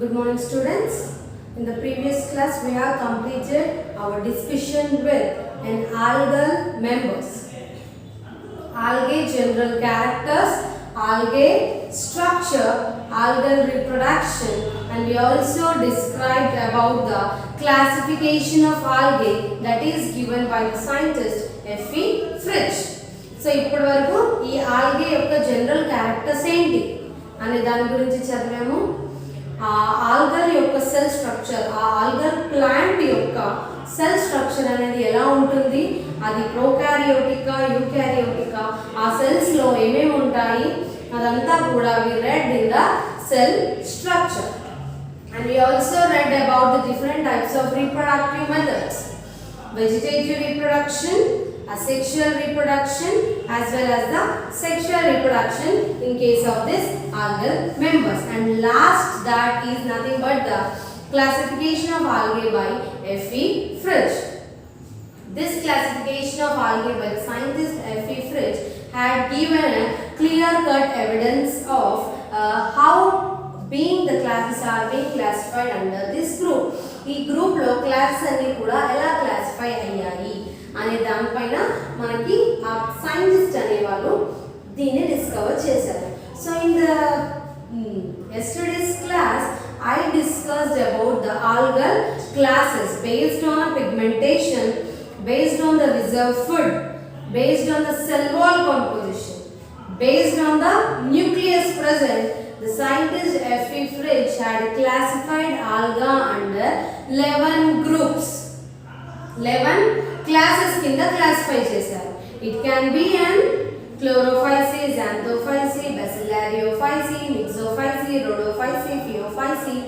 Good morning students. In the previous class we have completed our discussion with an algal members. Algae general characters, algae structure, algal reproduction, and we also described about the classification of algae that is given by the scientist F.E. Fritsch. So ఇప్పటి వరకు ఈ algae యొక్క general characters ఏంటి అనే దాని గురించి చదివాము. Algal యొక్క సెల్ స్ట్రక్చర్, ఆ ఆల్గల్ ప్లాంట్ యొక్క సెల్ స్ట్రక్చర్ అనేది ఎలా ఉంటుంది, అది ప్రోకారియోటికా యూకారియోటికా, ఆ సెల్స్ లో ఏమేమి ఉంటాయి అదంతా కూడా we read in the cell structure. And we also read about the different types of reproductive methods, vegetative reproduction, asexual reproduction as well as the sexual reproduction in case of this algal members. And last that is nothing but the classification of algae by F.E. Fritsch. This classification of algae by the scientist F.E. Fritsch had given a clear-cut evidence of how being the classes are being classified under this group. ఈ group లో classes అన్ని కూడా ఎలా classify అయ్యాయి అనే దానిపైన మనకి ఆ సైంటిస్ట్ అనేవాళ్ళు దీన్ని డిస్కవర్ చేశారు. So in the yesterday's class I discussed about the algal classes based on a pigmentation, based on the reserve food, based on the cell wall composition, based on the nucleus present. The scientist F.E. Fritsch had classified alga under 11 groups. 11 classes kinda classify చేశారు. It can be an Chlorophyceae, Xanthophyceae, Bacillariophyceae, Mixophyceae, Rhodophyceae, Phaeophyceae.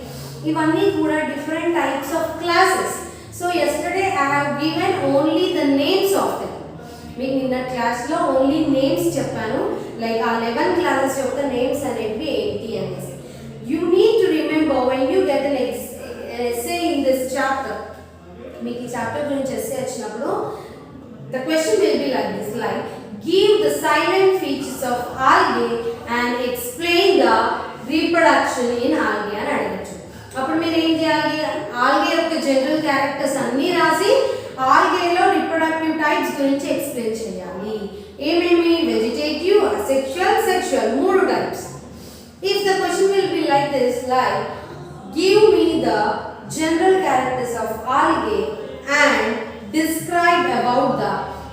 ఇవన్నీ కూడా different types of classes. So yesterday I have given only the names of them. మీకు నిన్న క్లాస్లో only names చెప్పాను, like ఆ 11 classes యొక్క names అనేవి ఏంటి అనేసి. You need to remember when you get an essay in this chapter. మీకు ఈ చాప్టర్ గురించి ఎస్సే వచ్చినప్పుడు the question will be like this, like give the salient features of algae and explain the reproduction in algae అని అడగచ్చు. అప్పుడు మీరు ఏం చేయాలి, ఆల్గే యొక్క జనరల్ క్యారెక్టర్స్ అన్నీ రాసి ఆల్గేలో రిప్రొడక్టివ్ టైప్స్ గురించి ఎక్స్ప్లెయిన్ చేయాలి. ఏమేమి, వెజిటేటివ్, అసెక్షువల్, సెక్షువల్, మూడు types. If the question will be like this, like give me the general characters of algae and describe about the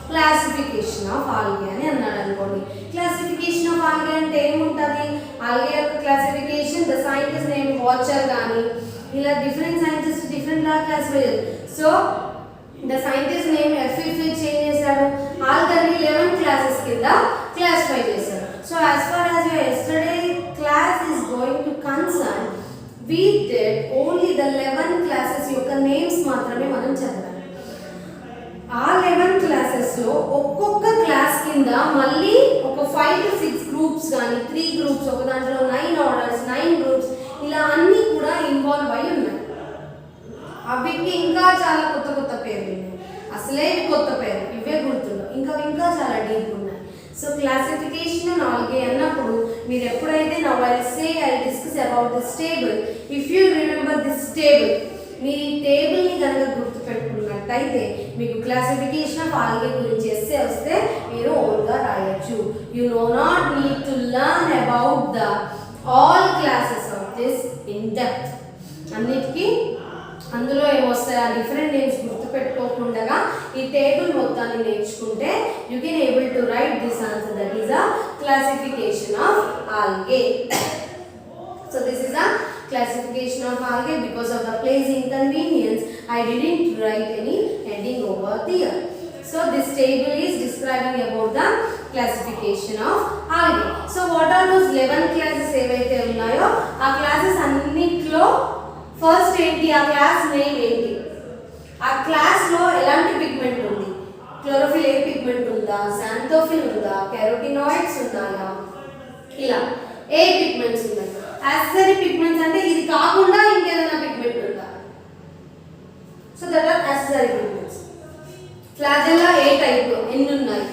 classification of algae అని అన్నాడు అనుకోండి. Classification of algae అంటే ఏముంటుంది, algae యొక్క classification the scientist name whatever కానీ ఇలా different scientist different లా classify చేస్తారు. So the scientist name F.E. Fritsch ఏం చేశాడు, ఆల్గల్ని 11 క్లాసెస్ కింద క్లాసిఫై చేశాడు. So as far as your yesterday class is going to concern, we did only the 11 classes యొక్క నేమ్స్ మాత్రమే మనం చదివాం. ఆ 11 క్లాసెస్ లో ఒక్కొక్క క్లాస్ కింద మళ్ళీ ఒక 5 to 6 గ్రూప్స్ కానీ 3 గ్రూప్స్, ఒక దాంట్లో 9 ఆర్డర్స్ 9 గ్రూప్స్ ఇలా అన్నీ కూడా ఇన్వాల్వ్ అయి ఉన్నాయి. అవికి ఇంకా చాలా కొత్త కొత్త పేర్లు ఉన్నాయి, అసలే కొత్త పేర్లు ఇవే గుర్తుండవు, ఇంకా చాలా డీప్ ఉన్నాయి. సో క్లాసిఫికేషన్ అండ్ ఆల్గే అన్నప్పుడు మీరు ఎప్పుడైతే now I say I discuss about this table, if you remember this table, మీరు ఈ టేబుల్ని కనుక గుర్తుపెట్టుకున్నట్టయితే మీకు క్లాసిఫికేషన్ ఆఫ్ ఆల్గే గురించి ఎస్సే వస్తే మీరు ఓన్గా రాయొచ్చు. You know not need to learn about the all classes of this in depth. అన్నిటికీ అందులో ఏమొస్తాయి ఆ డిఫరెంట్ నేమ్స్ గుర్తుపెట్టుకోకుండా ఈ టేబుల్ మొత్తాన్ని నేర్చుకుంటే you can able to write this answer, that is a classification of algae. So this is a classification of algae. Because of the place inconvenience I didn't write any heading over here. So this table is describing about the classification of algae. So what are those 11 classes ఏవైతే ఉన్నాయో ఆ classes అన్నిట్లో first ఏంటి, ఆ class name ఏంటి, ఆ class లో ఎలాంటి పిగ్మెంట్ ఉంది, క్లోరోఫిల్ ఏ పిగ్మెంట్ ఉందా, శాంతోఫిల్ ఉందా, కెరోటినాయిడ్స్ ఉన్నాయా, ఇలా ఏ పిగ్మెంట్స్ ఉన్నాయి. యాక్సెసరీ పిగ్మెంట్స్ అంటే ఇది కాకుండా ఇంకేదైనా పిగ్మెంట్ ఉందా, so that are accessory pigments. Flagella ఏ టైప్, ఎన్ని ఉన్నాయి.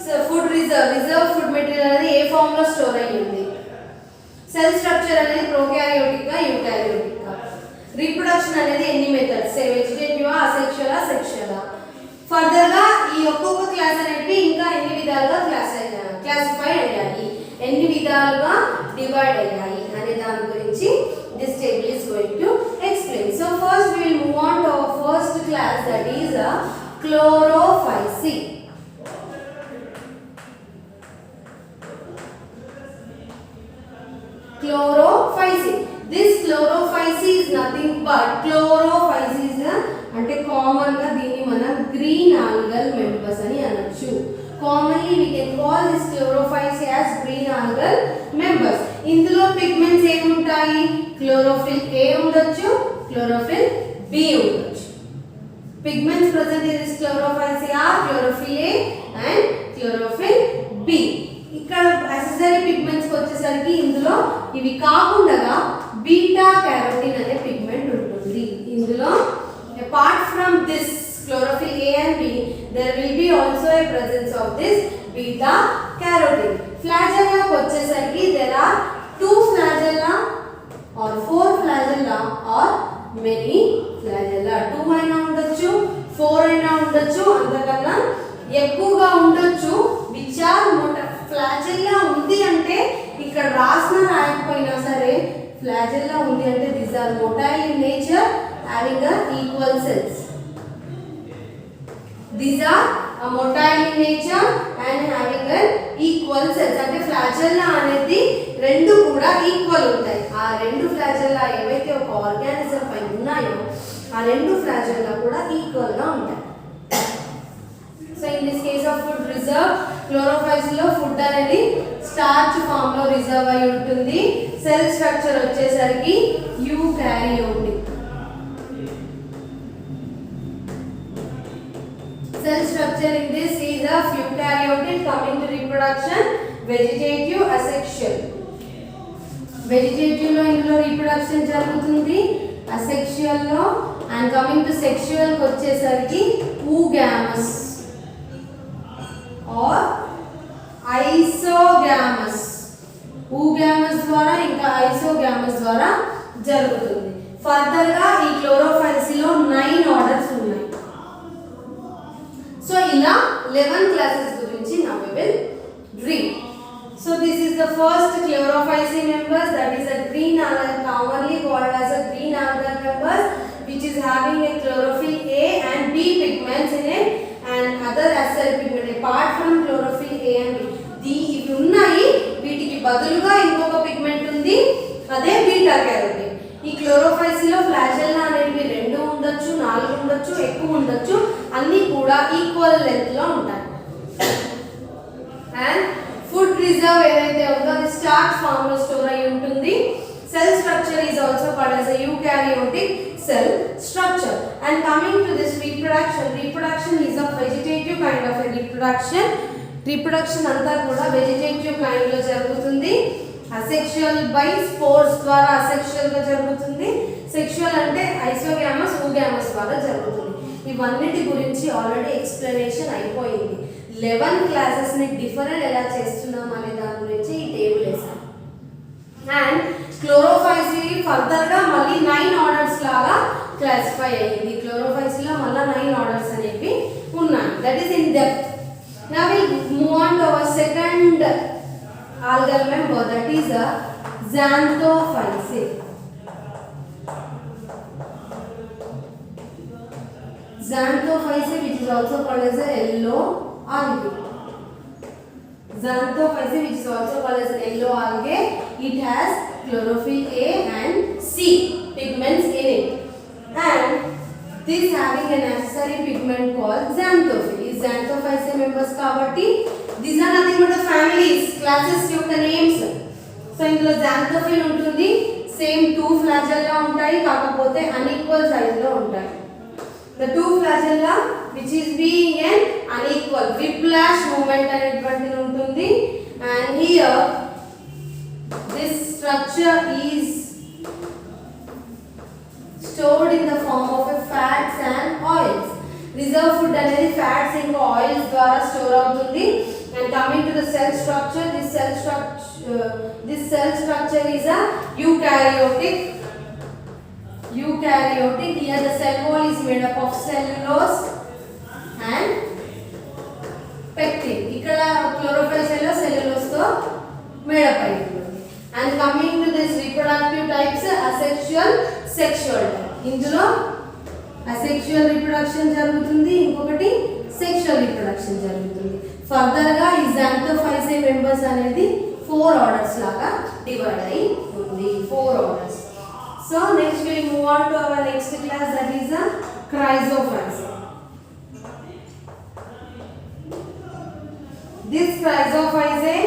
So food reserve food material అనేది ఏ ఫామ్ లో స్టోర్ అయ్యి ఉంది. సెల్ స్ట్రక్చర్ అనేది ప్రోకారియోటిక్ గా యూకారియోటిక్ గా. రీప్రొడక్షన్ అనేది ఎన్ని methods, vegetative, asexual, sexual. Further గా ఈ ఒక్కొక్క క్లాస్ అనేది ఇంకా ఎన్ని విధాలుగా క్లాసిఫై అయ్యాయి, ఎన్ని విధాలుగా డివైడ్ అయ్యాయి అనే దాని గురించి this table is going to explain. So first we will move on to our first class, that is chlorophyceae. Chlorophyceae. This chlorophyceae is nothing but chlorophyceae is అంటే కామన్ గా దీన్ని మనం గ్రీన్ ఆల్గల్ మెంబర్స్ అని అనొచ్చు. Commonly we can call this chlorophyceae as green algal members. ఇందులో pigments ఏముంటాయి, chlorophyll A ఉండొచ్చు, chlorophyll B ఉండొచ్చు. Pigments present in this chlorophyceae are chlorophyll A and chlorophyll B. ఇక్కడ యాక్సెసరీ పిగ్మెంట్స్ వచ్చేసరికి ఇందులో ఇవి కాకుండా బీటా క్యారోటిన్ అనే పిగ్మెంట్ ఉంటుంది. ఇందులో apart from this chlorophyll A and B, there will be also a presence of this beta carotene. Flagella వచ్చేసరికి there are 2 flagella or 4 flagella or many flagella. 2 అయినా ఉండొచ్చు, 4 అయినా ఉండొచ్చు, అంతకన్నా ఎక్కువగా ఉండొచ్చు. which are flagella ఉంది అంటే ఇక్కడ రాసిన రాయకపోయినా సరే flagella ఉంది అంటే these are motile in nature having a equal cells. These are motile in nature and having an equal cells. అంటే flagella అనేది రెండు కూడా ఈక్వల్ ఉంటాయి. ఆ రెండు flagella ఏవైతే ఒక ఆర్గానిజం పై ఉన్నాయో ఆ రెండు flagella కూడా ఈక్వల్ గా ఉంటాయి. So in this case of food reserve, chlorophylls లో ఫుడ్ అనేది స్టార్చ్ ఫామ్ లో రిజర్వ్ అయి ఉంటుంది. సెల్ స్ట్రక్చర్ వచ్చేసరికి eukaryotic. Cell structure in this is of eukaryotic. Coming to reproduction, vegetative, asexual. Vegetative లో ఇందులో reproduction జరుగుతుంది, asexual లో, and coming to sexual కి వచ్చేసరికి oogamous or isogamous. oogamous ద్వారా ఇంకా isogamous ద్వారా జరుగుతుంది. ఫర్దర్ గా ఈ క్లోరోఫైల్స్ లో 9 ఆర్డర్స్ ఉన్నాయి. So ila 11 classes gurinchi now we will read. So this is the first chlorophyceae members, that is a green algal, commonly called as a green algal members, which is having a chlorophyll A and B pigments in it and other accessory pigments apart from chlorophyll A and B. ఇవి ఉన్నాయి, వీటికి బదులుగా ఇంకొక pigment ఉంది, అదే beta carotene. ఈ క్లోరోఫైల్స్ లో flagella అనేవి 2 ఉండొచ్చు, 4 ఉండొచ్చు, ఎక్కువ ఉండొచ్చు, అన్ని కూడా ఈక్వల్ లెంత్ లో ఉంటాయి. అండ్ ఫుడ్ రిజర్వ్ ఏదైతే ఉందో అది స్టార్చ్ ఫామ్ లో స్టోర్ అయి ఉంటుంది. Cell structure is also called as a eukaryotic cell structure. And coming to this reproduction is of vegetative kind of a reproduction అంతా కూడా వెజిటేటివ్ కైండ్ లో జరుగుతుంది. అసెక్షువల్ బై స్పోర్స్ ద్వారా అసెక్షువల్ గా జరుగుతుంది. సెక్షువల్ అంటే ఐసోగామస్, ఊగామస్ ద్వారా జరుగుతుంది. ఇవన్నిటి గురించి ఆల్రెడీ ఎక్స్ప్లెనేషన్ అయిపోయింది. 11 క్లాసెస్ ని డిఫరెంట్ ఎలా చేస్తున్నాం అనే దాని గురించి ఈ టేబుల్ వేసాను. అండ్ క్లోరోఫైల్స్ ఫర్దర్ గా మళ్ళీ 9 ఆర్డర్స్ లాగా క్లాసిఫై అయ్యింది. క్లోరోఫైల్స్ లో మళ్ళీ 9 ఆర్డర్స్ అనేవి ఉన్నాయి. That is in depth. Now we move on to our second algal member, that is a xanthophyceae. Xanthophyceae, which is also called as a yellow algae. Xanthophyceae, which is also called as yellow algae, it has chlorophyll A and C pigments in it, and this having an accessory pigment called xanthophyll. Is xanthophyceae members kabatti these are nothing but the families, classes యొక్క names. So ఇందులో xanthophyll ఉంటుంది, same 2 flagella ఉంటాయి, కాకపోతే unequal size లో ఉంటాయి. The 2 flagella which is being an unequal whiplash movement అనేటువంటిది ఉంటుంది. And here this structure is stored in the form of a fats and oils. Reserve food అనేది fats ఇంకా oils ద్వారా store అవుతుంది. And coming to the cell structure, this cell structure this cell structure is a eukaryotic. Eukaryotic. Here the cell wall is made up of cellulose and pectin. ఇక్కడ chlorophyll cell cellulose తో made up అయి ఉంటుంది. And coming to this reproductive types, asexual, sexual type. ఇందులో asexual reproduction జరుగుతుంది, ఇంకొకటి sexual reproduction జరుగుతుంది. Further గా ఈ xanthophysae మెంబర్స్ అనేది 4 ఆర్డర్స్ లాగా డివైడ్ అయి ఉంది. 4 orders. So next we move on to our next class, that is a chrysophysae. This chrysophysae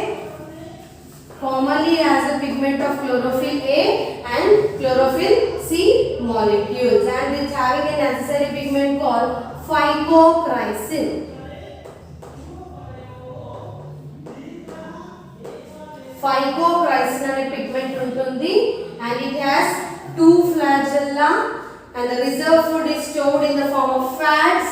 commonly has a pigment of chlorophyll A and chlorophyll C molecules, and it's having a necessary pigment called phycochrysin. Phycochrysin అనే pigment ఉంటుంది, and it has 2 flagella, and the reserve food is stored in the form of fats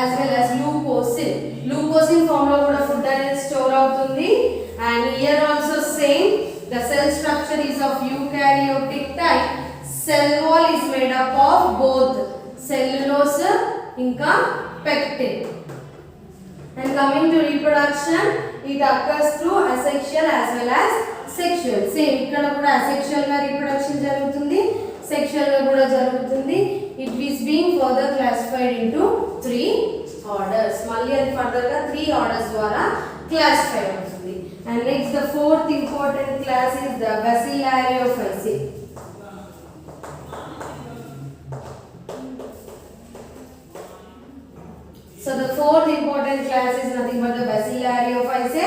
as well as leucosin. Leucosin form లో కూడా food అనేది store అవుతుంది. And here also same, the cell structure is of eukaryotic type. Cell wall is made up of both cellulose ఇంకా pectin. And coming to reproduction, it occurs through asexual as well as sexual. Same, ఇక్కడ కూడా asexual గా reproduction జరుగుతుంది, sexual గా కూడా జరుగుతుంది. It is being further classified into 3 orders. మళ్ళీ అది ఫర్దర్ గా 3 orders ద్వారా classify అవుతుంది. And next, the fourth important class is the Bacillariophysae. So the fourth important class is nothing but the Bacillariophysae.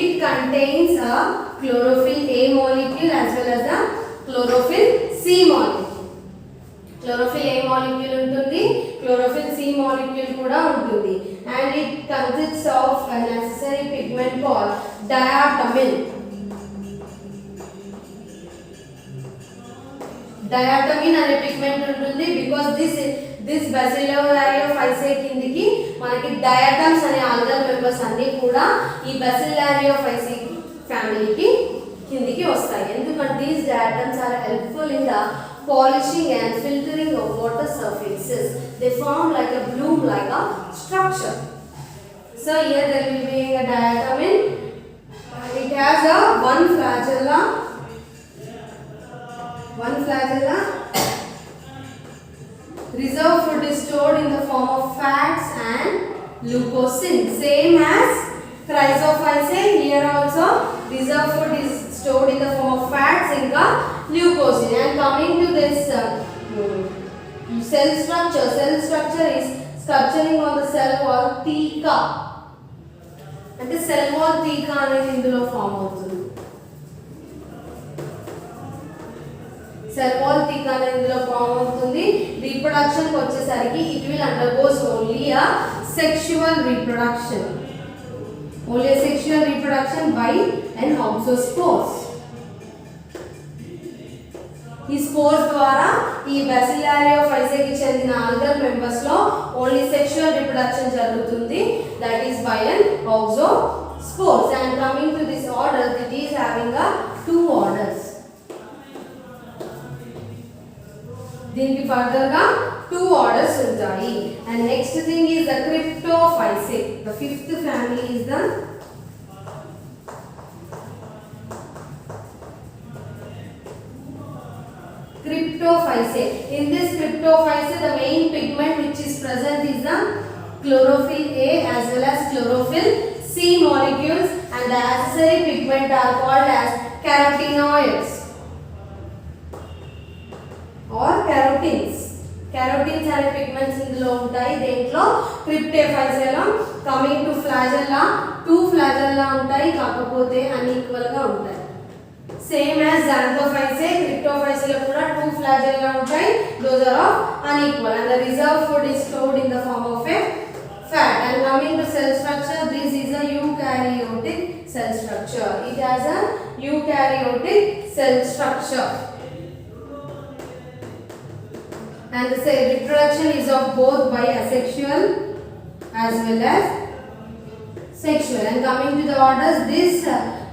It contains a chlorophyll A molecule as well as the chlorophyll C molecule. Chlorophyll A molecule ఉంటుంది, chlorophyll C molecule కూడా ఉంటుంది, and it consists of a necessary pigment called diatomin. Diatomin అనే pigment ఉంటుంది, because this Bacillariophysae కిందికి మనకి diatoms అనే algal members అన్ని కూడా ఈ Bacillariophysae ఫ్యామిలీకి కిందికి వస్తాయి. ఎందుకంటే these diatoms are helpful in the polishing and filtering of water surfaces. They form like a bloom like a structure. So here there will be a diatomin. It has a one flagella. Reserve food is stored in the form of fats and leucosin. Same as chrysophysae, here also reserve food is stored in the form of fats and leucosin. And coming to this cell structure is structuring on the cell wall theca. అంటే cell wall తీకా అనేది ఇందులో form అవుతుంది. Cell wall తీకా అనేది ఇందులో form అవుతుంది. Reproduction కి వచ్చేసరికి it will undergoes only a sexual reproduction. Only a sexual reproduction by an oxospores. ఈ స్పోర్స్ ద్వారా ఈ Bacillariophysae కి చెందిన algal members లో ఓన్లీ సెక్షువల్ రిప్రొడక్షన్ జరుగుతుంది, that is by an oxospores. And coming to this order, it is having a 2 orders. దీనికి further గా 2 orders ఉంటాయి. And next thing is the Cryptophysae. The fifth family is the Cryptophysae. In this Cryptophysae, the main pigment which is present is the chlorophyll A as well as chlorophyll C molecules, and the accessory pigment are called as carotenoids or carotins. Carotins are pigments ఇందులో ఉంటాయి. దేంట్లో Cryptophysae లో coming to flagella, 2 flagella ఉంటాయి, కాకపోతే unequal గా ఉంటాయి. Same as Xanthophysae, Cryptophysae లో కూడా 2 flagella ఉంటాయి, those are of unequal, and the reserve food is stored in the form of a fat. And coming to cell structure, this is a eukaryotic cell structure. It has a eukaryotic cell structure, and the reproduction is of both by asexual as well as sexual. And coming to the orders, this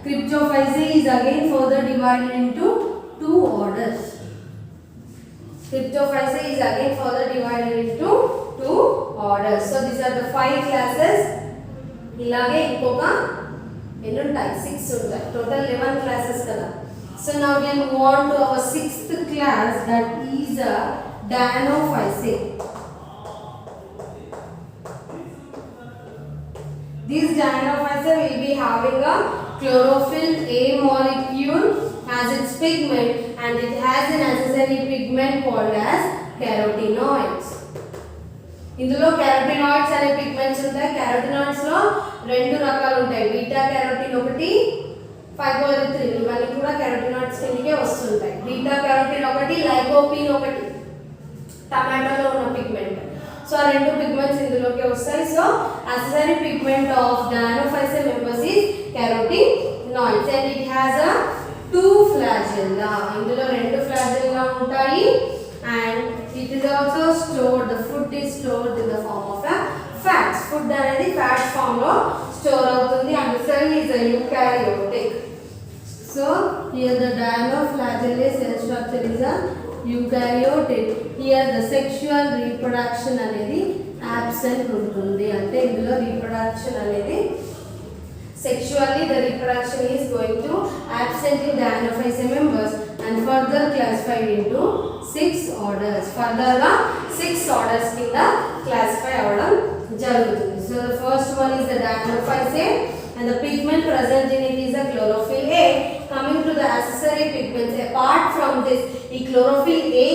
Cryptophyceae is again further divided into two orders. Cryptophyceae is again further divided into two orders. So these are the 5 classes. ఇలాగే ఇంకొక ఎన్ని ఉంటాయి 6 ఉంటాయి total 11 classes కదా. So now we will move on to our 6th class, that is Dinophyceae. These Dinophyceae will be having a chlorophyll A molecule as its pigment, and it has an accessory pigment called as carotenoids. ఇందులో carotenoids అనే pigments ఉంటాయి. carotenoids లో రెండు రకాలు ఉంటాయి, beta carotene ఒకటి, ఫైబోలిథ్రిన్, ఇవన్నీ కూడా carotenoids కిందకే వస్తుంటాయి. బీటా కెరోటిన్ ఒకటి, లైకోపీన్ ఒకటి, టమాటోలో ఉన్న పిగ్మెంట్. సో ఆ రెండు పిగ్మెంట్స్ ఇందులోకి వస్తాయి. So accessory pigment of Dinophyceae members is carotenoids, and it has a 2 flagella. ఇందులో రెండు flagella ఉంటాయి, and it is also stored, the food is stored in the form of a fats. Food అనేది fats form లో store అవుతుంది, and the cell is a eukaryotic. So here the dinoflagellae cell structure is a eukaryotic. Here the sexual reproduction అనేది absent ఉంటుంది, అంటే ఇందులో reproduction అనేది sexually the reproduction is going to absent in Dinophyceae members, and further classified into 6 orders. Further 6 orders కింద classify అవడం జరుగుతుంది. So the first one is the Dinophyceae, and the pigment present in it is a chlorophyll A. Coming to the accessory pigments, apart from this, ఈ chlorophyll A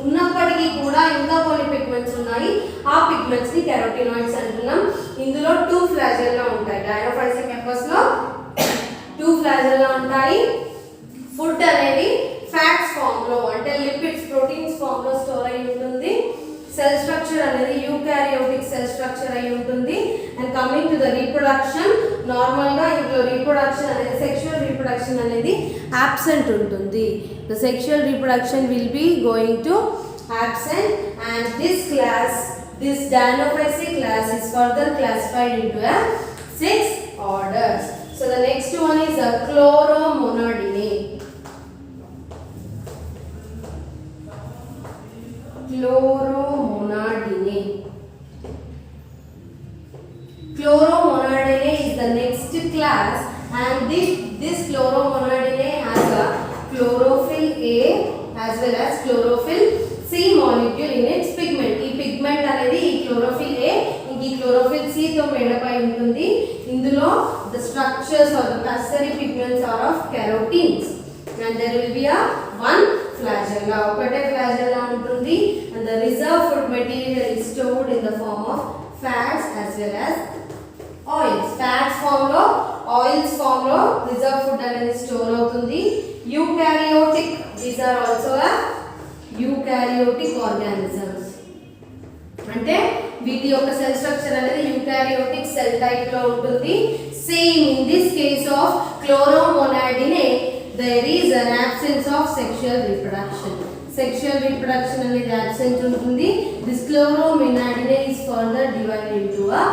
ఉన్నప్పటికీ కూడా ఇంకా కొన్ని pigments ఉన్నాయి, ఆ పిగ్మెంట్స్ ని కెరోటినాయిడ్స్ అంటున్నాం. ఇందులో 2 ఫ్లాజెల్లా ఉంటాయి. Dinophyceae members లో 2 ఫ్లాజెల్లా ఉంటాయి. ఫుడ్ అనేది ఫ్యాట్స్ ఫామ్ లో, అంటే లిపిడ్స్, ప్రోటీన్స్ ఫామ్ లో స్టోర్ అయి ఉంటుంది. సెల్ స్ట్రక్చర్ అనేది యూకారియోటిక్ సెల్ స్ట్రక్చర్ అయి ఉంటుంది. And coming to the reproduction, normal గా ఇందులో రీప్రొడక్షన్ అనేది, సెక్షువల్ రీప్రొడక్షన్ అనేది absent ఉంటుంది. The sexual reproduction will be going to absent, and this class, this Dinophyceae class is further classified into a 6 orders. So the next one is a Chloromonadinae. Chloromonadinae. Chloromonadinae is the next class, and this Chloromonadinae has a chlorophyll A as well as chlorophyll C molecule in its pigment. ఈ pigment అనేది ఈ chlorophyll A ఈ chlorophyll C తో made up అయి ఉంటుంది. ఇందులో the structures or the accessory pigments are of carotenes, and there will be a one flagella, ఒకటే flagella ఉంటుంది, and the reserve food material is stored in the form of fats as well as oils. Fats form లో, oils form లో reserve food అనేది store అవుతుంది. Eukaryotic, these are also a eukaryotic organisms, అంటే వీటి యొక్క cell structure అనేది eukaryotic cell type లో ఉంటుంది. Same in this case of Chloromonadinae there is an absence of sexual reproduction. Sexual reproduction అనేది absent ఉంటుంది. This Chloromonadinae is further divided into a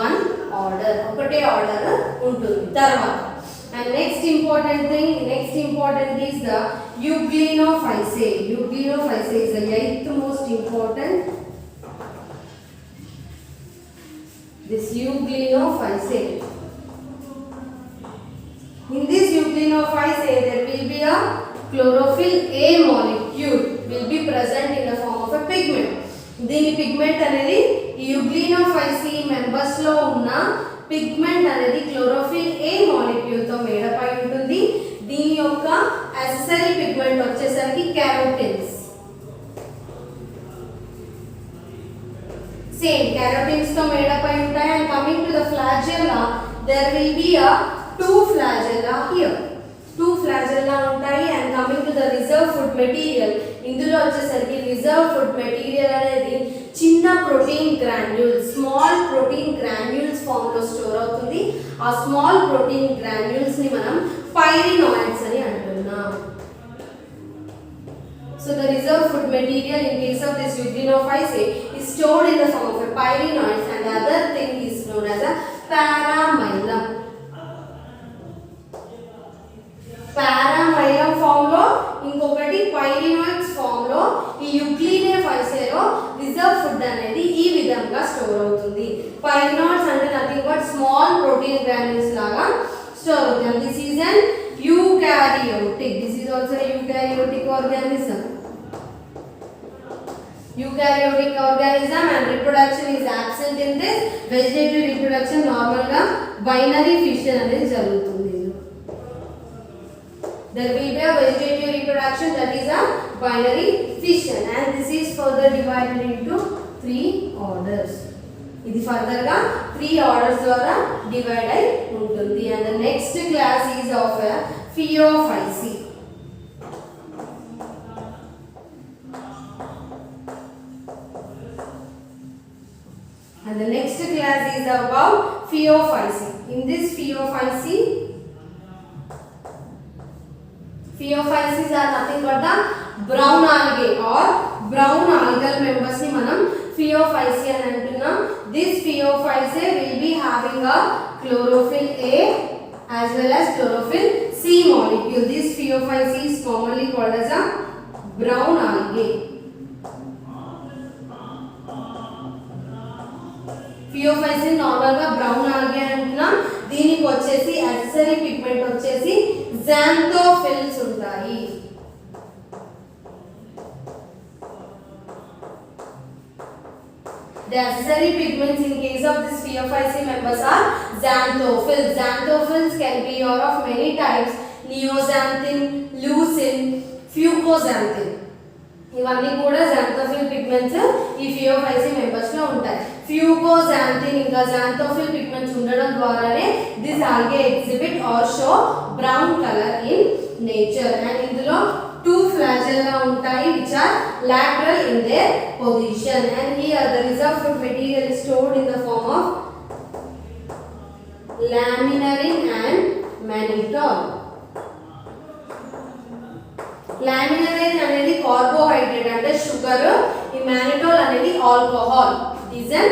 one order, ఒకటే order ఉంటుంది. తర్వాత and next important is the Euglenophyceae. Euglenophyceae is the 8th most important. This Euglenophyceae, in this Euglenophyceae there will be a chlorophyll A molecule will be present in the form of a pigment. దీని pigment అనేది Euglenophyceae members లో ఉన్న pigment అనేది chlorophyll A molecule తో made up అయి ఉంటుంది. దీని యొక్క accessory pigment వచ్చేసరికి carotenes. Same carotenes తో మేడప్ అయి ఉంటాయి. And coming to the flagella, there will be a 2 flagella here. 2 flagella ఉంటాయి. And coming to the reserve food material, ఇందులో వచ్చేసరికి reserve food material అనేది చిన్న protein granules, small protein granules form లో store అవుతుంది. ఆ స్మాల్ ప్రోటీన్ గ్రాన్యూల్స్ ని మనం పైరినాయిడ్స్ అని అంటున్నాం. So the reserve food material in case of this Euglenophyceae is stored in the form of a pyrenoids, and the other thing is known as a paramylum. Paramylum form లో ఇంకొకటి పైరినాయిడ్స్ form లో ఈ యుక్లీనే ఫైసేలో reserve food అనేది ఈ విధంగా store అవుతుంది. పైరినాయిడ్స్ అంటే nothing but small protein granules లాగా స్టోర్ అవుతుంది. This is an eukaryotic. This is also a eukaryotic organism. Eukaryotic organism and reproduction is absent in this. Vegetative reproduction normal గా binary fission అనేది జరుగుతుంది. There will be a vegetative reproduction, that is a binary fission, and this is further divided into 3 orders. ఇది further గా 3 orders ద్వారా divide అయి ఉంటుంది. and the next class is of a Phaeophyce. and the next class is about Phaeophyce. In this Phaeophyces are nothing but the brown algae or brown algal members ni manam Phaeophyce అని అంటున్నాం. This Phaeophyce will be having a chlorophyll A as well as chlorophyll C molecule. This Phaeophyce is commonly called as a brown algae. Phaeophyce normal గా brown algae అంటున్నాం. దీనికి వచ్చేసి accessory pigment వచ్చేసి xanthophyls ఉంటాయి. The accessory pigments in case of this Phaeophyce members are xanthophylls. Xanthophylls can be of many types: neoxanthin, leucin, fucoxanthin. ఇవన్నీ కూడా xanthophil pigments ఈ Phaeophyce members లో ఉంటాయి. fucoxanthin ఇంకా xanthophil pigments ఉండడం ద్వారానే this algae exhibit or show brown color in nature. and ఇందులో 2 flagella ఉంటాయి which are lateral in their position, and here the reserve food material is stored in the form of laminarin and mannitol. Laminarin అనేది carbohydrate అంటే sugar, ఈ mannitol అనేది alcohol, is an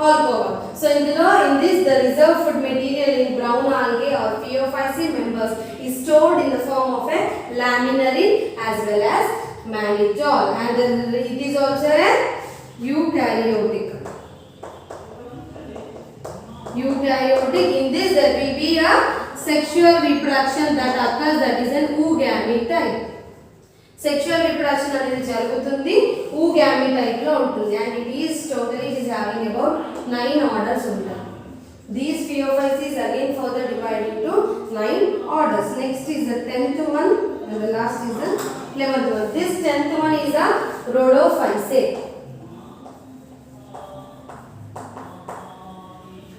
alcohol. So ఇందులో in this the reserve food material in brown algae or Phaeophyce members is stored in the form of a laminarin as well as mannitol, and it is also a eukaryotic. In this there will be a sexual reproduction that occurs, that is an oogamy type. Sexual reproduction అనేది జరుగుతుంది oogamy type లో ఉంటుంది, and it is having about 9 orders ఉంటాయి. These Phaeophyces again further divided into 9 orders. Next is the 10th one and the last is the 11th one. This 10th one is a Rhodophyce.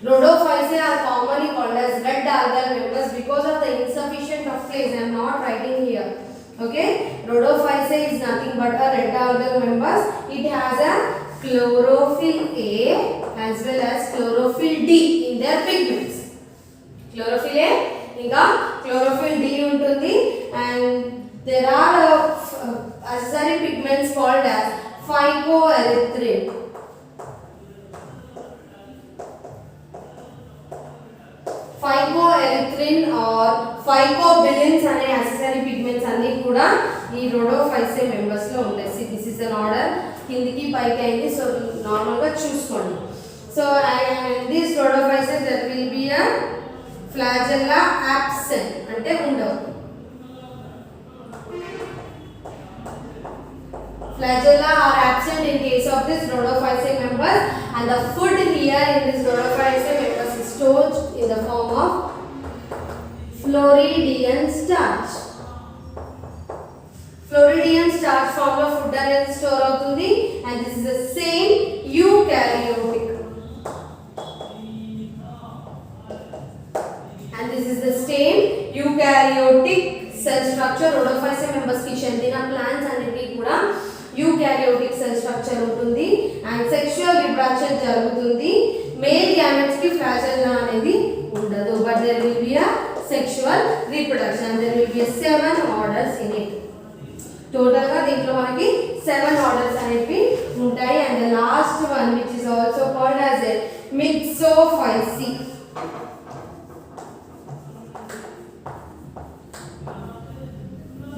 Rhodophyce are commonly called as red algal members because of the insufficient of place. I am not writing here. Okay, Rhodophyce is nothing but a red algal members. It has a chlorophyll A as well as chlorophyll D in their pigments. Chlorophyll A ఇంకా chlorophyll D ఉంటుంది, and there are accessory pigments called as phycoerythrin. Phycoerythrin or phycobilins అనే accessory pigments అన్ని కూడా ఈ Rhodophyce members లో ఉంటాయి. See, this is an order, కిందికి పైకి అయింది, సో నార్మల్ గా చూసుకోండి. So this Rhodophyce there will be a flagella absent అంటే ఉండవు. Flagella are absent in case of this Rhodophyce members, and the food here in this Rhodophyce members is stored in the form of Floridian starch. Floridian starch form of food అనేది store అవుతుంది, and this is the same eukaryotic. And this is the same eukaryotic cell structure. Rhodophyce members కి చెందిన plants అన్నిటికీ కూడా eukaryotic cell structure ఉంటుంది, and sexual reproduction జరుగుతుంది. Male gametes కి flagella అనేది ఉండదు, but there will be a sexual reproduction. There will be 7 orders in it. Total గా దీంట్లో మనకి 7 orders అనేవి ఉంటాయి, and the last one which is also called as a Myxophyce.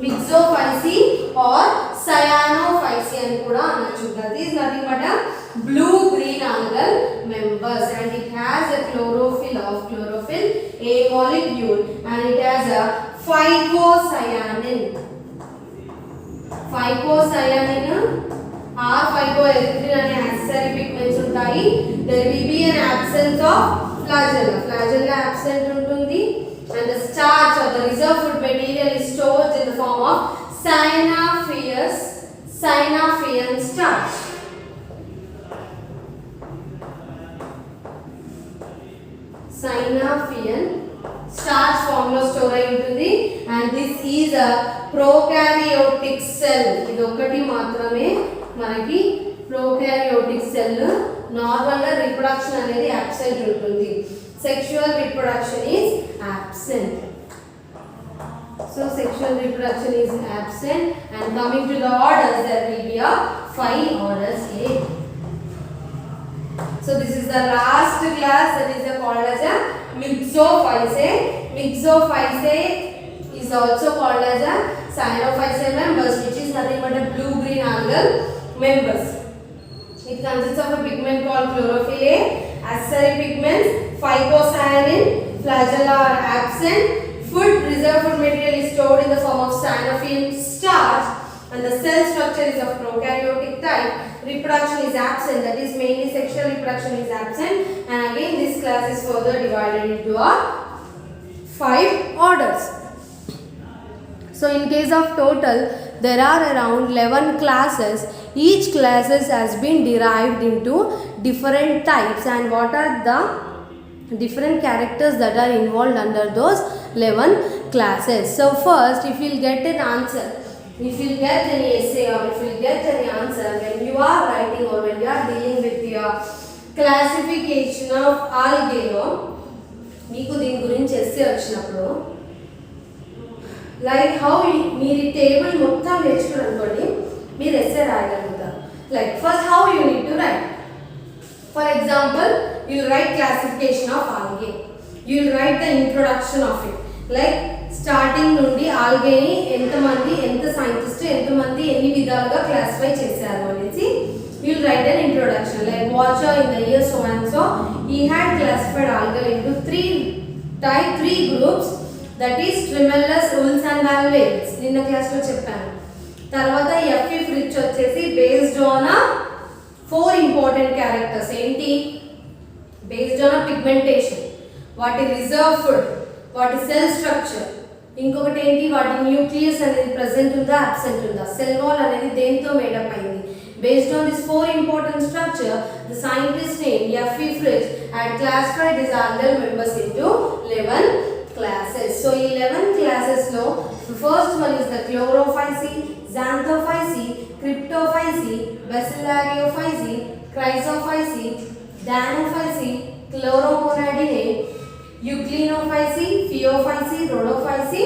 Mixophyceae or Cyanophyceae అని కూడా అనొచ్చు. That is nothing but a blue green algal members, and it has a chlorophyll A molecule, and it has a phycocyanin or phycoerythrin అనే accessory pigments ఉంటాయి. There will be an absence of flagella absent ఉంటుంది, and the starch or the reserve food material is stored in the form of synaphiean starch. Synaphiean starch form లో store అయి ఉంటుంది, and this is a prokaryotic cell. ఇది ఒకటి మాత్రమే మనకి prokaryotic cell. Normal గా reproduction అనేది అబ్సెంట్ ఉంటుంది. Sexual reproduction is absent. So sexual reproduction is absent, and coming to the orders, there will be a 5 orders here. So this is the last class, that is called as a Mixophyceae. Mixophyceae is also called as a Cyanophyceae members, which is nothing but a blue-green algal members. It consists of a pigment called chlorophyll A, accessory pigments, phycocyanin, flagella are absent, reserve food material is stored in the form of synaphiean starch, and the cell structure is of prokaryotic type. Reproduction is absent, that is mainly sexual reproduction is absent, and again this class is further divided into a 5 orders. So in case of total, there are around 11 classes. Each classes has been derived into different types, and what are the different characters that are involved under those 11 classes. So first, if you get an answer, if you get any essay or if you get any answer when you are writing or when you are dealing with your classification of algae, మీకు దీని గురించి essay వచ్చినప్పుడు like how మీరు ఈ table మొత్తం నేర్చుకుని అనుకోండి, మీరు ఎస్సే రాయగలుగుతారు. Like first how you need to write. For example, you write classification of algae, you write the introduction of it. Like starting నుండి ఆల్గేని ఎంత సైంటిస్ట్ ఎంతమంది ఎన్ని విధాలుగా క్లాసిఫై చేశారు అనేసి you'll write an introduction. Like Watcher in the year so and so, he had classified algae into three groups, that is Tremellus, Ulls and Valvates. నిన్న class లో చెప్పాను. తర్వాత ఎఫ్ఈ ఫ్రిచ్ వచ్చేసి based on a 4 important characters. ఏంటి? Based on a pigmentation, వాటి reserve food, వాటి cell structure, ఇంకొకటి ఏంటి వాటి న్యూక్లియస్ అనేది ప్రెసెంట్ ఉందా అబ్సెంట్ ఉందా, సెల్ వాల్ అనేది దేంతో మేడప్ అయింది. Based on this 4 important structure, the scientist named F.E. Fritsch had classified these algal members into 11 classes. So 11 classes lo, the first one is the Chlorophyceae, Xanthophyceae, Cryptophyceae, Bacillariophyceae, Chrysophyceae, Danophyceae, Chloromonadinae, Euglenoophyceae, Phaeophyceae, Rhodophyceae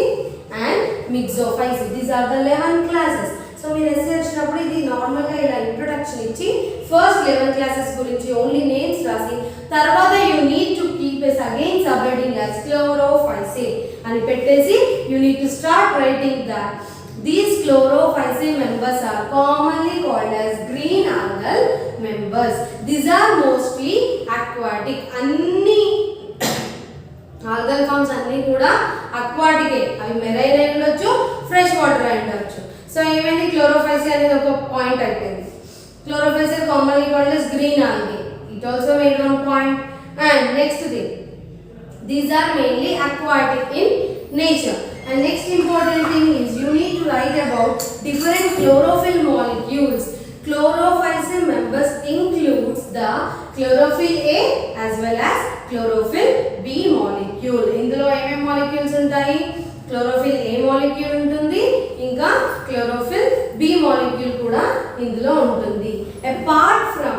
and Mixophyceae. These are the 11 classes. So మీరు essay వచ్చినప్పుడు ఇది నార్మల్గా ఇలా introduction ఇచ్చి first 11 classes గురించి only names రాసి తర్వాత you need to keep as again subheading as Chlorophyceae అని పెట్టేసి you need to start writing that these Chlorophyceae members are commonly called as green algal members. These are mostly aquatic. అన్ని algal forms అన్ని కూడా అక్వాటికే, అవి marine అయి ఉండొచ్చు, fresh water అయి ఉండొచ్చు. సో ఏమైంది, Chlorophyceae అనేది ఒక పాయింట్ అయిపోయింది. Chlorophyceae commonly called as green algae. It also made one point. And next thing, these are mainly aquatic in nature. And next important thing is you need to write about different chlorophyll molecules. Chlorophyceae members includes the chlorophyll A as well as chlorophyll B molecule. ఇందులో ఏమేం molecules ఉంటాయి? Chlorophyll A molecule ఉంటుంది, ఇంకా chlorophyll B molecule కూడా ఇందులో ఉంటుంది. Apart from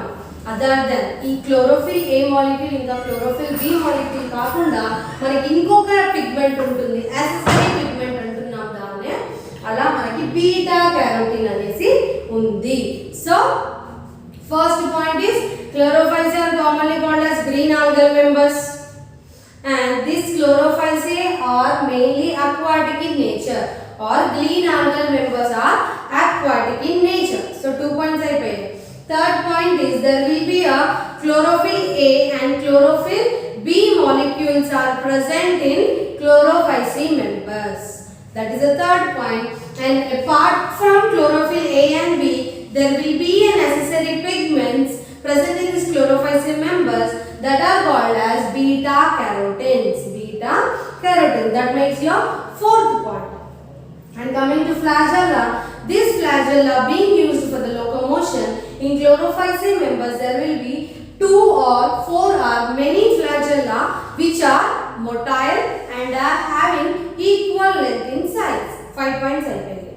other than ఈ chlorophyll A molecule ఇంకా chlorophyll B molecule కాకుండా మనకి ఇంకొక పిగ్మెంట్ ఉంటుంది, accessory పిగ్మెంట్ అంటున్నాం దాన్నే. అలా మనకి బీటా క్యారోటిన్ అనేసి ఉంది. So first point is Chlorophyceae are commonly called as green algal members. and these chlorophyllae are mainly aquatic in nature or green algal members are aquatic in nature. So 2 points I pay. Third point is there will be a chlorophyll A and chlorophyll B molecules are present in chlorophyllae members. That is the third point. And apart from chlorophyll A and B, there will be a necessary pigments present in these chlorophyllae members that are called as beta carotenes. Beta carotene. That makes your fourth point. And coming to flagella, these flagella being used for the locomotion in chlorophyllae members, there will be 2 or 4 or many flagella which are motile and are having equal length in size. 5 points అయిపోయింది.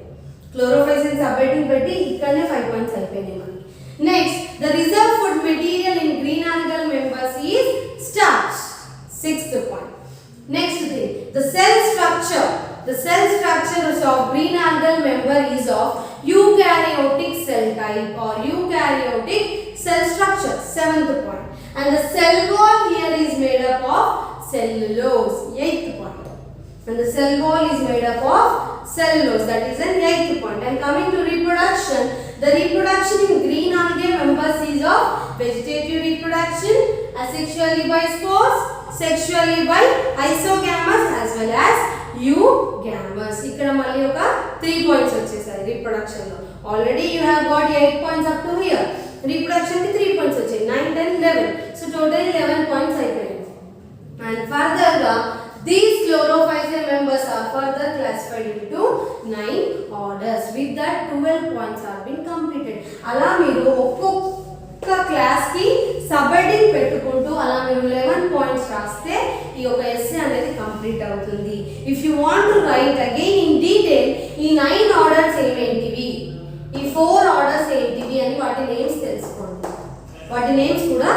Chlorophyllae subheading పెట్టి ఇక్కడనే 5 points అయిపోయింది మనకి. Next, the reserve food material in green algal members is starch. 6th point. Next thing, the cell structure. The cell structure of green algal member is of eukaryotic cell type or eukaryotic cell structure. 7th point. And the cell wall here is made up of cellulose. 8th point. And the cell wall is made up of cellulose. That is an 8th point. And coming to reproduction, the reproduction in green algae members is of vegetative reproduction, asexually by spores, sexually by isogamous as well as eugamous. ఇక్కడ మళ్ళీ ఒక 3 points వచ్చేసాయి reproduction లో. Already you have got 8 points up to here. Reproduction కి 3 points వచ్చాయి. 9, 10, 11. So total 11 points అయిపోయాయి. And further these chlorophyllae members are further classified into 9 orders. With that 12 points have been completed. అలా మీరు ఒక్కొక్క class కి సబ్హెడింగ్ పెట్టుకుంటూ అలా మీరు 11 పాయింట్స్ రాస్తే ఈ ఒక ఎస్సే అనేది కంప్లీట్ అవుతుంది. If you want to right again in detail ఈ 9 ఆర్డర్స్ ఏమేంటివి, ఈ 4 ఆర్డర్స్ ఏంటివి అని వాటి నేమ్స్ తెలుసుకోండి. వాటి నేమ్స్ కూడా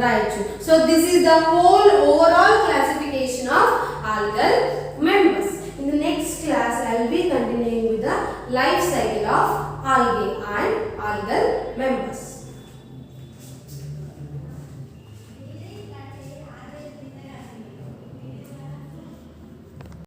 రాయొచ్చు. So this is the whole overall classification of algal members. In the next class, I will be continuing with the life cycle of algae and algal members.